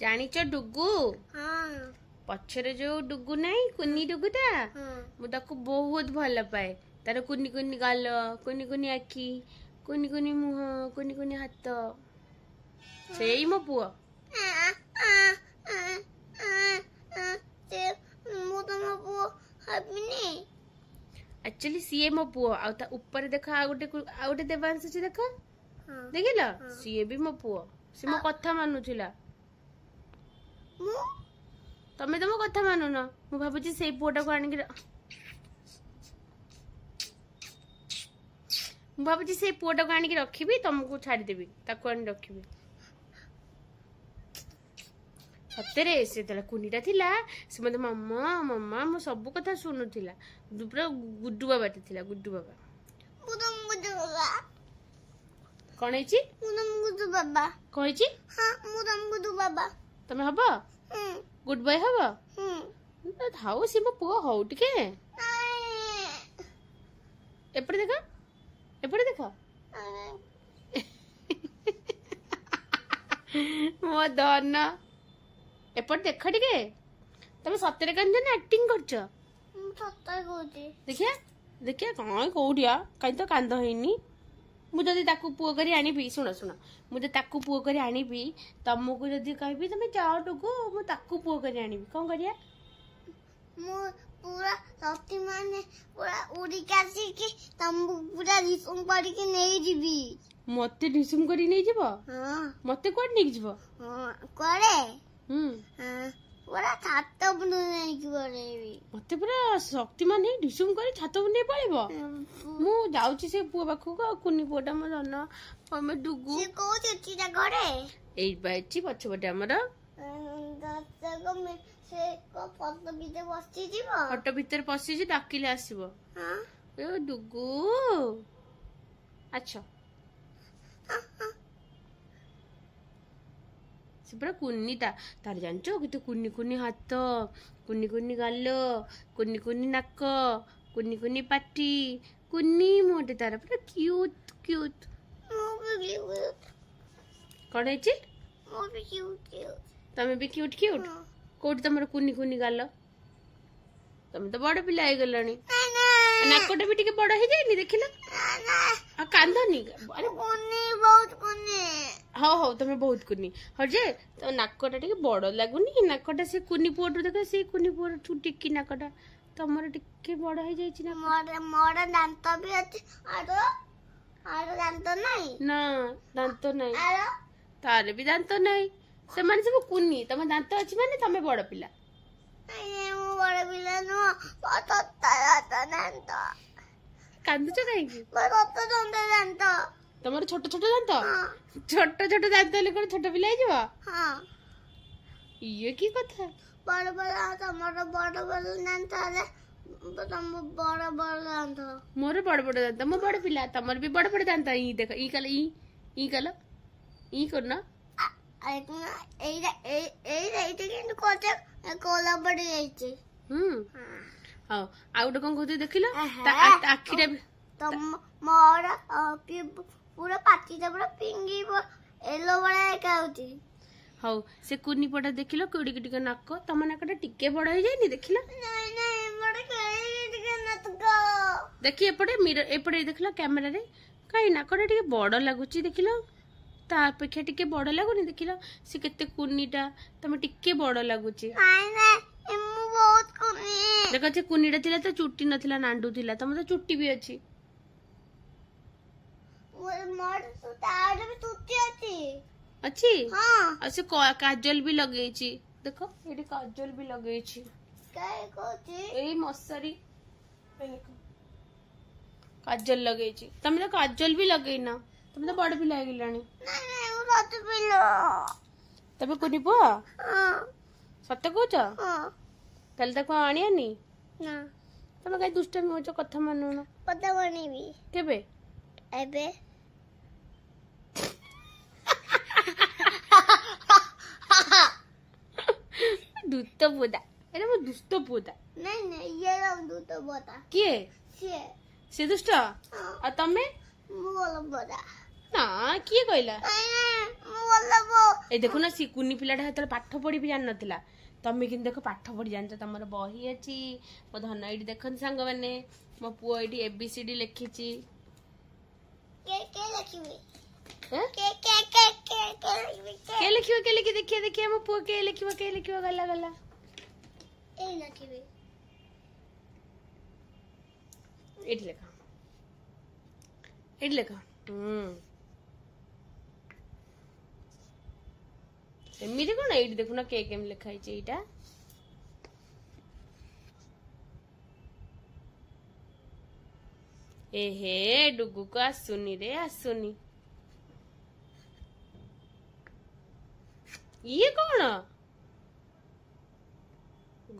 जानिच डुगु पछरे जो डुगु नहीं कुनी डुगुटा मुझे बहुत भल पाए तार कुनी कुनी गाल कुनी कुनी आखि कुनी कुनी मुह कुनी कुनी हाथ से मो पुओ एक्चुअली सी मो पुओ ऊपर देख आ गोटे देवांश अच्छी देख देखिल सी भी मो पुओ सी मो कथा मानुला तमे तो मो कथा मानुन मु भाबुची से पुओटा को आनिक मु भाबुची से पुओटा को आनिक रखिबी तुमको छाड़ी देबी ताको आनि रखिबी सतरे से तला कुनीटा थिला से मते मम्मा मम्मा मो सब कथा सुनुथिला पूरा गुड्डू बाबा थिला गुड्डू बाबा मुदम गुड्डू बाबा कोन हैची मुदम गुड्डू बाबा कहैची हां मुदम गुड्डू बाबा तमे हबो गुड बॉय हबो ना थाउ से मो पुओ हौ टिके एपड़े देखा मो धन एपट देख टिके तमे सतरे कांजन एक्टिंग करछ सतरे कहूची देखिया देखिया कौन कोडिया काई तो कांद हैनी मु जदी ताकू पुओ करी आनिबी सुन सुन मुझे ताकू पुओ करी आनिबी तुमको जदी कहबी तमे जाओ टुकु मु ताकू पुओ करी आनिबी कोन करिया मु पूरा शक्ति माने पूरा उड़ी कासी की तुमको पूरा रिसुम पड़ी के नै जीबी मते रिसुम करी नै जीबो हां मते कोड नै जीबो हां कोरे हां पूरा छात बनु नै की बनेबी मते पूरा शक्ति माने रिसुम करी छात बने पळिबो मु जाउची से पुओ बाखु को कुनी पुओटा म जन हम डुगु से को चीटा घरे एई बाइची पछबटे हमर दसको में से को फोटो भीतर बसची जीवो फोटो भीतर पसी जी डाकिले आसीबो हां ए डुगु अच्छा से पूरा कुन्नीटा तार जानचो कि तो कुन्नी कुन्नी हाथ कुन्नी कुन्नी गाल कुन्नी कुन्नी नाक कुन्नी कुन्नी पाटी कुन्नी मोटे तार पूरा क्यूट क्यूट कौन है तमें भी क्यूट क्यूट कोट तुम कुनी कुनी गाल तुम तो बड़ पिला हो गलानी नाकटा भी टिके बड़ हो जाइनी देखिला आ कांदनी अरे कुनी बहुत कुनी हां हां तुम बहुत कुनी हो जे तो नाकटा टिके बड़ लागुनी नाकटा से कुनी पोटू देख से कुनी पोटू टिकी नाकटा तमर टिके बड़ हो जाई छी ना मोर दांत भी अछि आरो दांत नहीं ना दांत नहीं आरो तारे भी दांत नहीं से माने सब कुनी तम दांत अछि माने तमे बड़ पिला ए मु बड़ पिला नो दांत कांदु छ काई की दांत तमर छोट छोट दांत छोट छोट दांत ले कोन छोट पिला जीवा हां ये की कथा बड़ बड़ तमर बड़ बड़ दांत आले तुम बड़ बड़ दांत मोर बड़ बड़ दांत मो बड़ पिला तमर भी बड़ बड़ दांत ई देख ई कल ई करना कोला बड़ी जाइछे हां आउट कोन कहते देखिला आखिटा तुम मोर पूरा पाटी ता पूरा पिंगी एलो बड़ा का होती हां से कुनी पटा देखिलो कोडी टिके नाक तम नाकटा टिके बड़ हो जाइनी देखिला नहीं नहीं बड़ टिके नाक देखि एपटे मिरर एपटे देखिला कैमरा रे काई नाकटा टिके बड़ लागुची देखिला ता अपेक्षा टिके बड़ लागुनी देखिला से केते कुनीटा तमे टिके बड़ लागुची हाय ना एमु बहुत कुनी देखा से कुनीटा थिला तो चुट्टी नथिला नांडू थिला तमे तो चुट्टी भी अछि मोर तो तार भी चुट्टी अछि हां असे काजल भी लगै छी देखो एडी काजल भी लगै छी काय कोची एई मसरी काजल लगै छी तमे तो काजल भी लगै ना तुम तो बड़ पिला गेलानी नहीं वो सत पिला तबे कोनी पो हां सत कहछ हां तल तक आनिया नी ना तमे काई दुष्टमी होछ कथा मानु ना पता बनेबी केबे एबे दुष्ट पोदा अरे वो दुष्ट पोदा नहीं नहीं ये दुष्ट पोदा के से दुष्ट आ तमे बोल पोदा ना किए कहला ए देखो ना सी कुनी पिलाटा हेतले पाठ पढ़ी भी जान नथिला तमे किन देखो पाठ पढ़ी जानछ तमर बही अछि मो धन एडी देखन संग माने मो पुओ एडी एबीसीडी लिखिछि के लिखिबे के लिखी देखिए मो पुओ के लिखिबो गला गला ए लिखिबे एडी लेखा एमिति कोन एडी देखु ना के केम लिखाई छै एटा एहे डुगु को आसुनी रे आसुनी ये कौन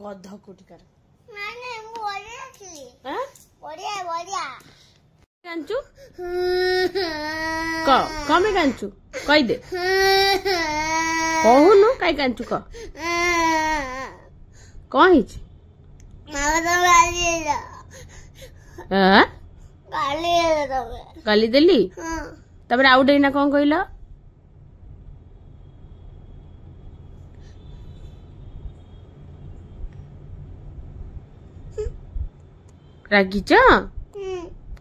गध कोटिकार माने बोलिया छी हां बोलिया कांचू कमे कांचू कहि दे कहू न काई कांचू क कहि छी मामा तो गाली देली तबरे आउट ना कौन कहला रागिच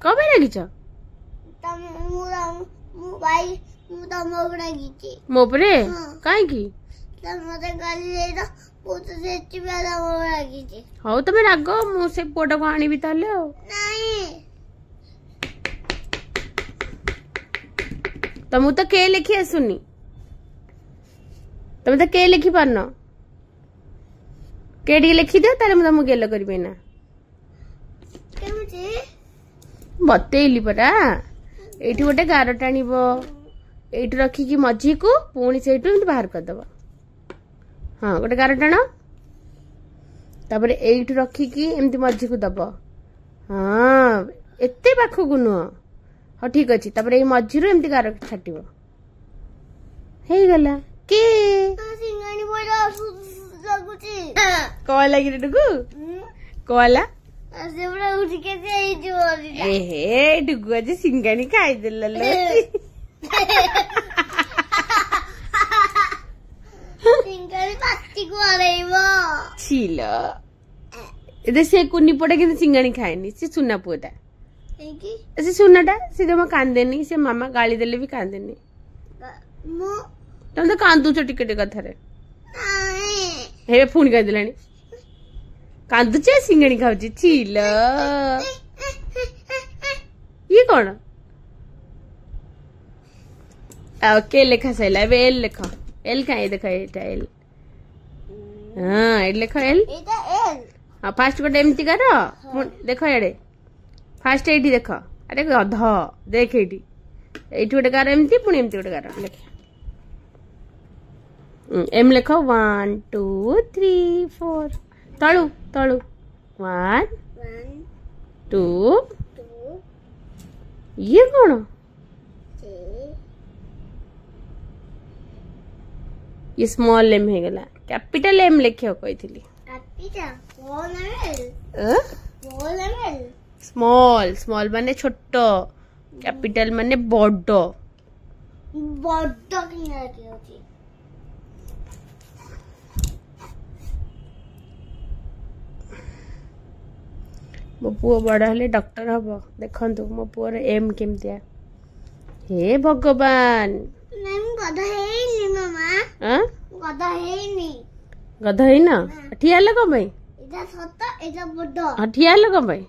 कब रागिच मोपरे कहीं हौ तमें राग मुझे पुआ को आनी तमु तो के लिखी आसुनी तमे तो के लिखि पारन के लिखि दियो ताले मु तुमको गेल करबे ना बतेली परा एठी गोटे गार टाणीब एठी रखिकी मझी को पुणी से बाहर करदब हाँ गोटे गार टाण तापर एठी रखिकी एमती मझी को दब हाँ एते पाखकु नुह हाँ ठीक अच्छे तापर ये मझी एमती गार छाटिब हे गला के कौन लगी डुगु कौला ए डुगु आज सिंगाणी खाईदेल से कुनी पड़ा कि सिंगाणी खाएनी से सुना पुआटा से सुनाटा से जमा कांदेनी से मामा गाली देले भी कांदेनी तुम तो कांदुच टिके टिके कथारे हे पुणी कह दिलानी कांदुचे सिंगाणी खाऊची छील ये कौन के लेखा सैला एल लेखा एल का देखा एटा एल हाँ एल लेखा एल हाँ फास्ट गोटे एमती कर देख एडे फास्ट एठी देख अरे गध देख एठी एठी गोटे गार एमती पुणी एमती गोटे गार लेख एम लेख 1 2 3 4 तळु तळु 1 2 ये कौन ये स्मॉल एम है गला कैपिटल एम लिखियो कहितली स्मॉल स्मॉल माने छोटो कैपिटल माने बड़ो बड़ो मो पुओ बड़ हेले डॉक्टर हम देखंतु मो पुओर एम केमतिया हे भगवान गधा हेनी मामा हां गधा है ना ठिया लगा भाई इधर छोटा इधर बड़ा हां ठिया लगा भाई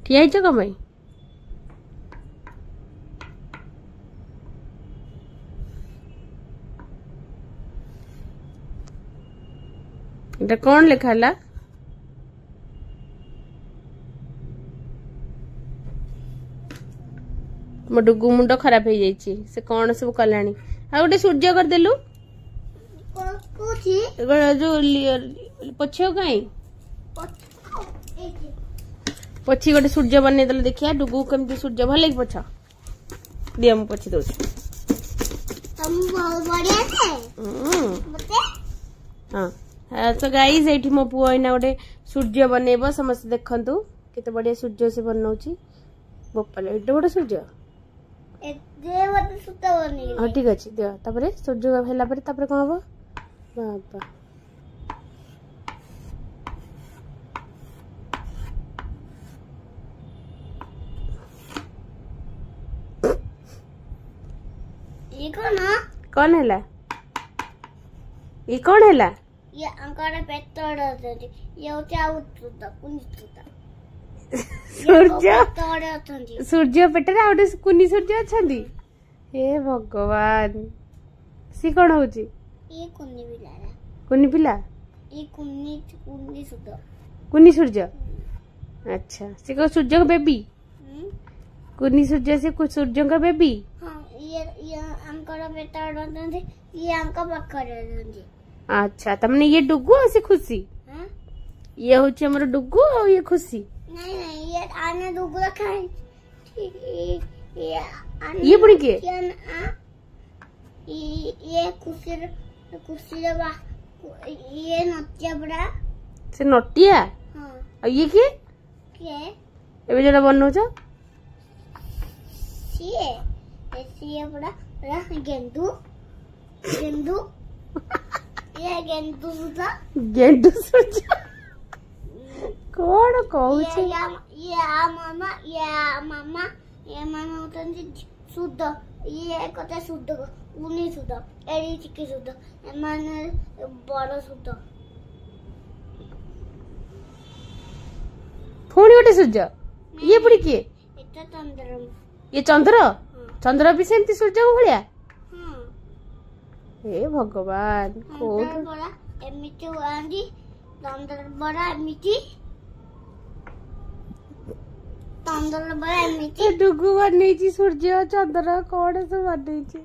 ठिया ही जगह भाई इधर कौन लिखाला मो डुगु मुंड खराब हो जाइए से कौन सब कलानी आ गोटे सूर्य करदेलु जो पछियो कहीं पछी गोटे सूर्य बनईदेल देखिया डुगु केमती सूर्य भल लगे पछ दिया मु पछी दउछ हाँ तो गाइस एठी मो पुओ इना गोटे सूर्य बनइब समस्त देखंतु केते बढ़िया सूर्य से बनाउची बोपाल एटे बड़ सूर्य हाँ ठीक अच्छे दियो तापर सूर्य हेला पर तापर कौन हम बाबा ये कौन हैला ये कौन हैला ये अंकार पेट्रोल होती ये होता उठता कुनिता सूर्य सूर्य पेटरे आ कुनी सूर्य अच्छा हे भगवान सी कौन हो ये कुनी पिला ये कुनी सुध कुनी सूर्य अच्छा से को सूर्य का बेबी कुनी सूर्य से कुछ सूर्य का बेबी हाँ ये अंकार पेट्रोल होती ये अंका पकड़े होती अच्छा तमने ये डुगु और से खुशी ये होची हमर डुगु और ये खुशी नहीं ये आने डुगु रखा है ये पुणी के ये खुशी रे बा ये नटिया बड़ा से नटिया हां और ये के एबे जरा बनौ छ सीए बड़ा गेंदू ये गेंदू सूर्य कौन कहू छे ये मामा होतन शुद्ध ये कते शुद्ध उनी शुद्ध एडी चिके शुद्ध माने बड़ शुद्ध फोन गोटे सूर्य ये पुणी के एटा चंद्र ये चंद्र भी सेमती सूर्य को भलिया हे भगवान चंद्र बड़ा एमिति वांडी चंद्र बड़ा एमिति चंद्र बड़ा एमिति डुगु बनै छी सूर्य चंद्र कौन से बनै छी